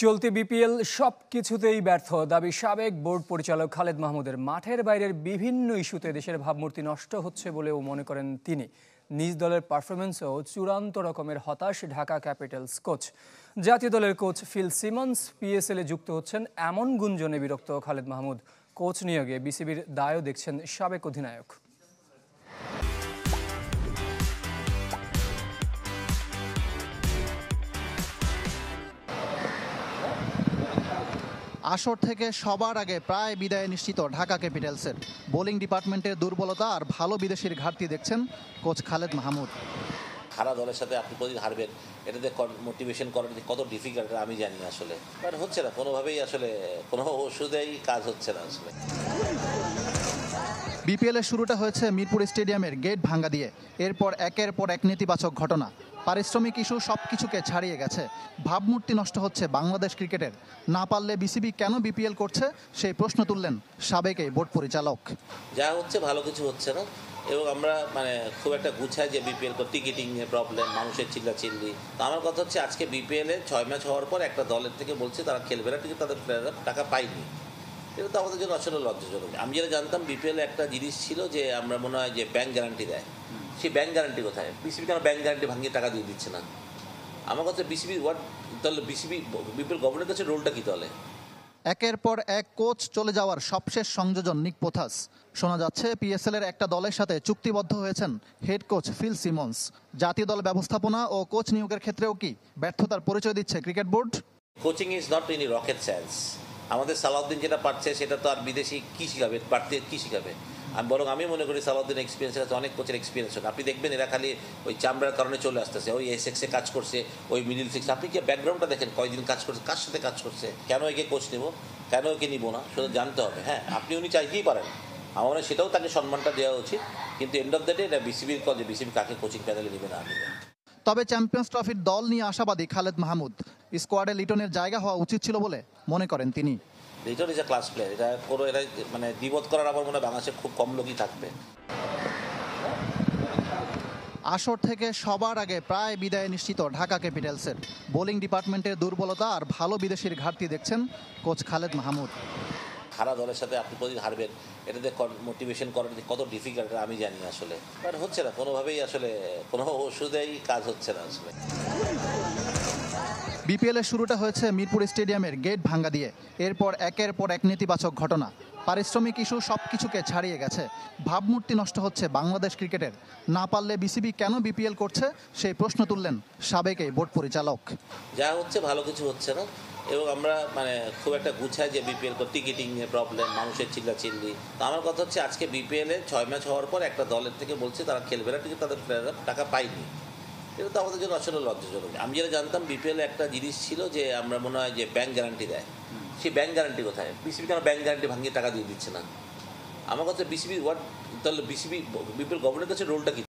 চলতি বিপিএল সবকিছুতেই ব্যর্থ দাবি সাবেক বোর্ড পরিচালক খালেদ মাহমুদের। মাঠের বাইরের বিভিন্ন ইস্যুতে দেশের ভাবমূর্তি নষ্ট হচ্ছে বলেও মনে করেন তিনি। নিজ দলের পারফরমেন্সেও চূড়ান্ত রকমের হতাশ ঢাকা ক্যাপিটালস কোচ। জাতীয় দলের কোচ ফিল সিমন্স পিএসএলে যুক্ত হচ্ছেন এমন গুঞ্জনে বিরক্ত খালেদ মাহমুদ। কোচ নিয়োগে বিসিবির দায়ও দেখছেন সাবেক অধিনায়ক। আসর থেকে সবার আগে প্রায় বিদায় নিশ্চিত ঢাকা ক্যাপিটালসের। বোলিং ডিপার্টমেন্টের দুর্বলতা আর ভালো বিদেশির ঘাটতি দেখছেন কোচ খালেদ মাহমুদ। হারা দলের সাথে আপনি প্রতিদিন হারবেন, এটাতে মোটিভেশন করাটা কত ডিফিকাল্ট আমি জানি আসলে, বাট হচ্ছে না কোনোভাবেই, আসলে কোনো ওষুধেই কাজ হচ্ছে না আসলে। বিপিএল এর শুরুটা হয়েছে মিরপুর স্টেডিয়ামের গেট ভাঙ্গা দিয়ে। এরপর একের পর এক নেতিবাচক ঘটনা, পারিশ্রমিক ইস্যু সবকিছুকে ছাড়িয়ে গেছে। ভাবমূর্তি নষ্ট হচ্ছে বাংলাদেশ ক্রিকেটের। না পারলে বিসিবি কেন বিপিএল করছে সেই প্রশ্ন তুললেন সাবেক এই বোর্ড পরিচালক। যা হচ্ছে ভালো কিছু হচ্ছে না, এবং আমরা খুব একটা গুছাই যে বিপিএল টিকিটিং এর প্রবলেম, মানুষের চিল্লাচিল্লি। তো আমার কথা হচ্ছে আজকে বিপিএল এ 6 ম্যাচ হওয়ার পর একটা দলের থেকে বলছে তারা খেলবে না, ঠিক তাদের প্লেয়াররা টাকা পায়নি। এটা তো আমাদের জন্য আসলে লজ্জাজনক। আমি যেটা জানতাম বিপিএল একটা জিনিস ছিল যে আমরা মনে হয় যে ব্যাংক গ্যারান্টি দেয়, সেই ব্যাংক গ্যারান্টি কোথায়? বিসিবি কেন ব্যাংক গ্যারান্টি ভাঙিয়ে টাকা দিয়ে দিচ্ছে না? আমার কাছে বিসিবি তাহলে বিপিএল গভর্নরের কাছে রোলটা কি তাহলে? একের পর এক কোচ চলে যাওয়ার সবশেষ সংযোজন নিক পোথাস। শোনা যাচ্ছে পিএসএল এর একটা দলের সাথে চুক্তিবদ্ধ হয়েছেন হেড কোচ ফিল সিমন্স। জাতীয় দল ব্যবস্থাপনা ও কোচ নিয়োগের ক্ষেত্রেও কি ব্যর্থতার পরিচয় দিচ্ছে cricket board? Coaching is not in rocket science. আমাদের সালাউদ্দিন যেটা পারছে সেটা তো আর বিদেশি কী শিখাবে, বাড়তে কী শিখাবে? আমি মনে করি সালাউদ্দিন এক্সপিরিয়েন্স আছে, অনেক কোচের এক্সপিরিয়েন্স আছে। আপনি দেখবেন এরা খালি ওই চামড়ার কারণে চলে আসতেছে, ওই এসএক্সে কাজ করছে, ওই মিডিল সিক্স। আপনি কি ব্যাকগ্রাউন্ডটা দেখেন, কয়দিন কাজ করছে, কার সাথে কাজ করছে, কেন একে কোচ নেব, কেন একে নিব না, শুধু জানতে হবে। হ্যাঁ, আপনি উনি চাইতেই পারেন, আমার মনে হয় সেটাও তাকে সম্মানটা দেওয়া উচিত। কিন্তু এন্ড অফ দ্য ডে এটা বিসিবির কাজ, বিসিবি কাকে কোচিং প্যানেলে নেবে না নেবে। তবে চ্যাম্পিয়ন্স ট্রফির দল নিয়ে আশাবাদী খালেদ মাহমুদ। স্কোয়াডে লিটনের জায়গা হওয়া উচিত ছিল বলে মনে করেন তিনি। Liton is a class player, এটা দ্বিবোধ করার আমার মনে হয় বাংলাদেশে খুব কম লোকই থাকবে। আসর থেকে সবার আগে প্রায় বিদায় নিশ্চিত ঢাকা ক্যাপিটালসের। বোলিং ডিপার্টমেন্টের দুর্বলতা আর ভালো বিদেশির ঘাটতি দেখছেন কোচ খালেদ মাহমুদ। হারা দলের সাথে আপনি প্রতিদিন হারবেন, এটাতে মোটিভেশন করাটা কত ডিফিকাল্ট আমি জানি আসলে, বাট হচ্ছে না কোনোভাবেই, আসলে কোনো ওষুধেই কাজ হচ্ছে না আসলে। বিপিএল এর শুরুটা হয়েছে মিরপুর স্টেডিয়ামের গেট ভাঙ্গা দিয়ে। এরপর একের পর এক নেতিবাচক ঘটনা, পারিশ্রমিক ইস্যু সবকিছুকে ছাড়িয়ে গেছে। ভাবমূর্তি নষ্ট হচ্ছে বাংলাদেশ ক্রিকেটের। না পারলে বিসিবি কেন বিপিএল করছে সেই প্রশ্ন তুললেন সাবেক এই বোর্ড পরিচালক। যা হচ্ছে ভালো কিছু হচ্ছে না, এবং আমরা খুব একটা গুছাই যে বিপিএল টিকিটিং এর প্রবলেম, মানুষের চিল্লাচিল্লি। তো আমার কথা হচ্ছে আজকে বিপিএল এ 6 ম্যাচ হওয়ার পর একটা দলের থেকে বলছে তারা খেলবে না, ঠিক তাদের প্লেয়াররা টাকা পায়নি। এটা তো আমাদের জন্য আসলে লজ্জাজনক। আমি যেটা জানতাম বিপিএল একটা জিনিস ছিল যে আমরা মনে হয় যে ব্যাংক গ্যারান্টি দেয়, সেই ব্যাংক গ্যারান্টি কোথায়? বিসিবি কেন ব্যাংক গ্যারান্টি ভাঙিয়ে টাকা দিয়ে দিচ্ছে না? আমার কাছে বিপিএল গভর্নরের কাছে রোলটা কি?